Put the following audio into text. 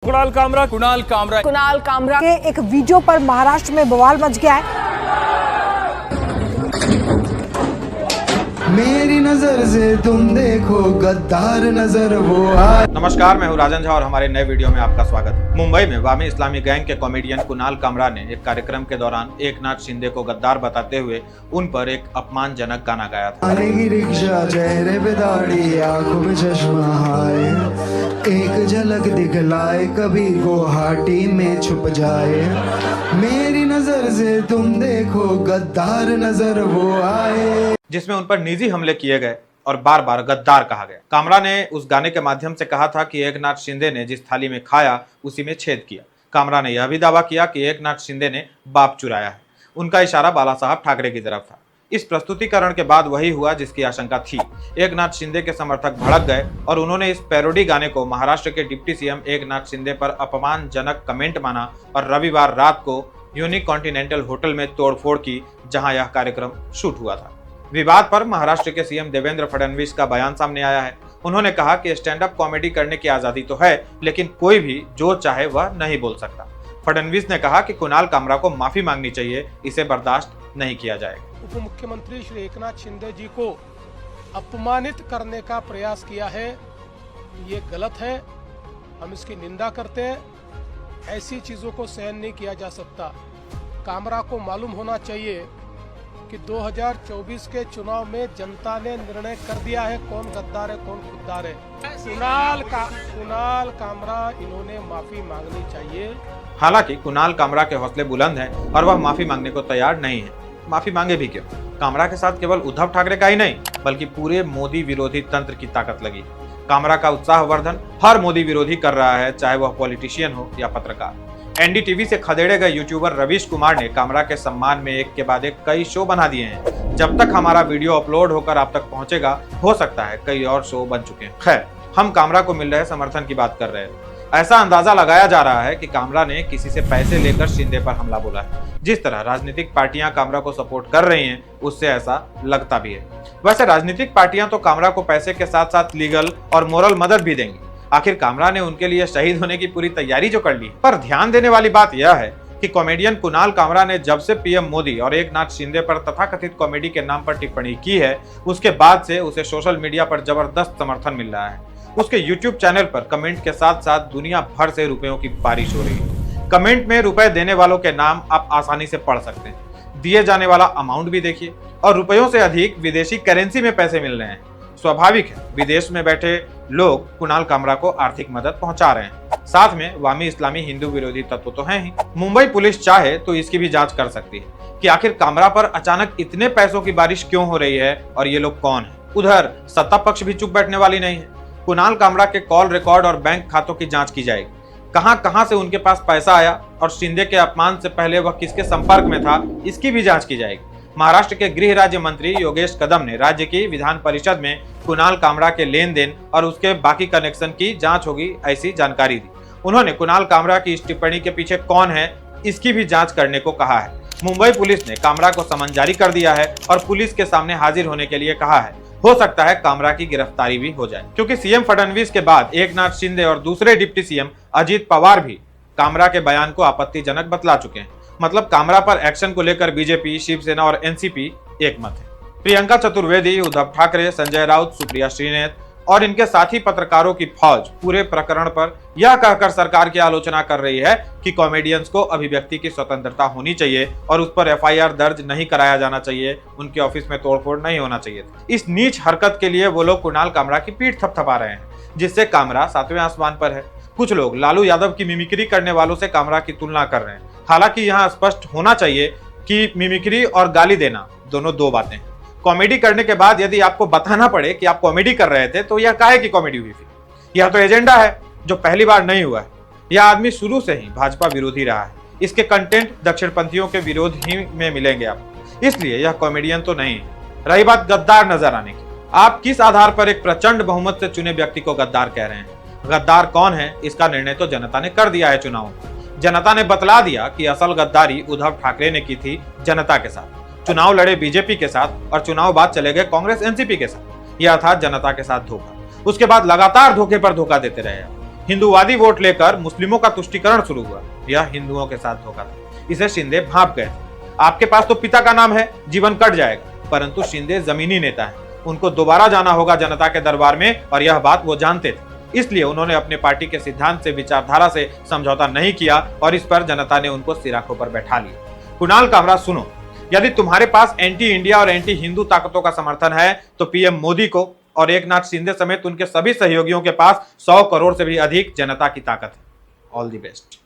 कुणाल कामरा के एक वीडियो पर महाराष्ट्र में बवाल मच गया है। मेरी नजर से तुम देखो गद्दार नजर वो आए। नमस्कार, मैं हूं राजन झा और हमारे नए वीडियो में आपका स्वागत है। मुंबई में वामी इस्लामी गैंग के कॉमेडियन कुणाल कामरा ने एक कार्यक्रम के दौरान एकनाथ शिंदे को गद्दार बताते हुए उन पर एक अपमानजनक गाना गाया था। आने की रिक्शा, चेहरे पे दाढ़ी, आंखों में चश्मा, हाय एक झलक दिखलाए, कभी गुवाहाटी में छुप जाए। मेरी नजर से तुम देखो गद्दार नजर वो आए, जिसमें उन पर निजी हमले किए गए और बार बार गद्दार कहा गया। कामरा ने उस गाने के माध्यम से कहा था कि एकनाथ शिंदे ने जिस थाली में खाया उसी में छेद किया। कामरा ने यह भी दावा किया कि एकनाथ शिंदे ने बाप चुराया है। उनका इशारा बाला साहब ठाकरे की तरफ था। इस प्रस्तुतिकरण के बाद वही हुआ जिसकी आशंका थी। एकनाथ शिंदे के समर्थक भड़क गए और उन्होंने इस पैरोडी गाने को महाराष्ट्र के डिप्टी सीएम एकनाथ शिंदे पर अपमानजनक कमेंट माना और रविवार रात को यूनिक कॉन्टिनेंटल होटल में तोड़फोड़ की, जहां यह कार्यक्रम शूट हुआ था। विवाद पर महाराष्ट्र के सीएम देवेंद्र फडणवीस का बयान सामने आया है। उन्होंने कहा कि स्टैंड अप कॉमेडी करने की आजादी तो है, लेकिन कोई भी जो चाहे वह नहीं बोल सकता। फडणवीस ने कहा कि कुणाल कामरा को माफी मांगनी चाहिए, इसे बर्दाश्त नहीं किया जाएगा। उप मुख्यमंत्री श्री एकनाथ शिंदे जी को अपमानित करने का प्रयास किया है, ये गलत है। हम इसकी निंदा करते हैं। ऐसी चीजों को सहन नहीं किया जा सकता। कामरा को मालूम होना चाहिए कि 2024 के चुनाव में जनता ने निर्णय कर दिया है कौन गद्दार है कौन खुददार है। कुणाल कामरा इन्होंने माफी मांगनी चाहिए। हालांकि कुणाल कामरा के हौसले बुलंद हैं और वह माफी मांगने को तैयार नहीं है। माफी मांगे भी क्यों? कामरा के साथ केवल उद्धव ठाकरे का ही नहीं बल्कि पूरे मोदी विरोधी तंत्र की ताकत लगी। कामरा का उत्साहवर्धन हर मोदी विरोधी कर रहा है, चाहे वह पॉलिटिशियन हो या पत्रकार। एनडीटीवी से खदेड़े गए यूट्यूबर रवीश कुमार ने कामरा के सम्मान में एक के बाद एक कई शो बना दिए हैं। जब तक हमारा वीडियो अपलोड होकर आप तक पहुंचेगा, हो सकता है कई और शो बन चुके हैं। खैर, हम कामरा को मिल रहे समर्थन की बात कर रहे हैं। ऐसा अंदाजा लगाया जा रहा है कि कामरा ने किसी से पैसे लेकर शिंदे पर हमला बोला है। जिस तरह राजनीतिक पार्टियां कामरा को सपोर्ट कर रही हैं, उससे ऐसा लगता भी है। वैसे राजनीतिक पार्टियां तो कामरा को पैसे के साथ साथ लीगल और मोरल मदद भी देंगी। आखिर कामरा ने उनके लिए शहीद होने की पूरी तैयारी जो कर ली। पर ध्यान देने वाली बात यह है कि कॉमेडियन कुणाल कामरा ने जब से पीएम मोदी और एकनाथ शिंदे पर तथाकथित कॉमेडी के नाम पर टिप्पणी की है, उसके बाद से उसे सोशल मीडिया पर जबरदस्त समर्थन मिल रहा है। उसके यूट्यूब चैनल पर कमेंट के साथ साथ दुनिया भर से रुपयों की बारिश हो रही है। कमेंट में रुपए देने वालों के नाम आप आसानी से पढ़ सकते हैं। दिए जाने वाला अमाउंट भी देखिए, और रुपयों से अधिक विदेशी करेंसी में पैसे मिल रहे हैं। स्वाभाविक है, विदेश में बैठे लोग कुणाल कामरा को आर्थिक मदद पहुंचा रहे हैं। साथ में वामी इस्लामी हिंदू विरोधी तत्व तो हैं ही। मुंबई पुलिस चाहे तो इसकी भी जांच कर सकती है कि आखिर कामरा पर अचानक इतने पैसों की बारिश क्यों हो रही है और ये लोग कौन हैं। उधर सत्ता पक्ष भी चुप बैठने वाली नहीं है। कुणाल कामरा के कॉल रिकॉर्ड और बैंक खातों की जांच की जाएगी। कहां से उनके पास पैसा आया और शिंदे के अपमान से पहले वह किसके संपर्क में था, इसकी भी जांच की जाएगी। महाराष्ट्र के गृह राज्य मंत्री योगेश कदम ने राज्य की विधान परिषद में कुणाल कामरा के लेन देन और उसके बाकी कनेक्शन की जांच होगी, ऐसी जानकारी दी। उन्होंने कुणाल कामरा की इस टिप्पणी के पीछे कौन है, इसकी भी जांच करने को कहा है। मुंबई पुलिस ने कामरा को समन जारी कर दिया है और पुलिस के सामने हाजिर होने के लिए कहा है। हो सकता है कामरा की गिरफ्तारी भी हो जाए, क्योंकि सीएम फडणवीस के बाद एकनाथ शिंदे और दूसरे डिप्टी सीएम अजित पवार भी कामरा के बयान को आपत्तिजनक बतला चुके हैं। मतलब कामरा पर एक्शन को लेकर बीजेपी, शिवसेना और एनसीपी एक मत है। प्रियंका चतुर्वेदी, उद्धव ठाकरे, संजय राउत, सुप्रिया श्रीनेत और इनके साथी पत्रकारों की फौज पूरे प्रकरण पर यह कहकर सरकार की आलोचना कर रही है कि कॉमेडियंस को अभिव्यक्ति की स्वतंत्रता होनी चाहिए और उस पर एफआईआर दर्ज नहीं कराया जाना चाहिए, उनके ऑफिस में तोड़फोड़ नहीं होना चाहिए। इस नीच हरकत के लिए वो लोग कुणाल कामरा की पीठ थपथपा रहे हैं, जिससे कामरा सातवें आसमान पर है। कुछ लोग लालू यादव की मिमिक्री करने वालों से कामरा की तुलना कर रहे हैं। हालांकि यहाँ स्पष्ट होना चाहिए कि मिमिक्री और गाली देना दोनों दो बातें हैं। कॉमेडी करने के बाद यदि आपको बताना पड़े कि आप कॉमेडी कर रहे थे, तो यह काहे की कॉमेडी हुई फिर? यह तो एजेंडा है जो पहली बार नहीं हुआ है। यह आदमी शुरू से ही भाजपा विरोधी रहा है। इसके कंटेंट दक्षिणपंथियों के विरोध ही में मिलेंगे आपको, इसलिए यह कॉमेडियन तो नहीं है। रही बात गद्दार नजर आने की, आप किस आधार पर एक प्रचंड बहुमत से चुने व्यक्ति को गद्दार कह रहे हैं? गद्दार कौन है, इसका निर्णय तो जनता ने कर दिया है चुनाव में। जनता ने बतला दिया कि असल गद्दारी उद्धव ठाकरे ने की थी जनता के साथ। चुनाव लड़े बीजेपी के साथ और चुनाव बाद चले गए कांग्रेस एनसीपी के साथ। यह था जनता के साथ धोखा। उसके बाद लगातार धोखे पर धोखा देते रहे। हिंदूवादी वोट लेकर मुस्लिमों का तुष्टीकरण शुरू हुआ। यह हिंदुओं के साथ धोखा था। इसे शिंदे भांप गए थे। आपके पास तो पिता का नाम है, जीवन कट जाएगा, परंतु शिंदे जमीनी नेता हैं। उनको दोबारा जाना होगा जनता के दरबार में, और यह बात वो जानते थे। इसलिए उन्होंने अपने पार्टी के सिद्धांत से, विचारधारा से समझौता नहीं किया, और इस पर जनता ने उनको सिराखों पर बैठा लिया। कुणाल कामरा, सुनो, यदि तुम्हारे पास एंटी इंडिया और एंटी हिंदू ताकतों का समर्थन है तो पीएम मोदी को और एकनाथ शिंदे समेत उनके सभी सहयोगियों के पास 100 करोड़ से भी अधिक जनता की ताकत है। All the best.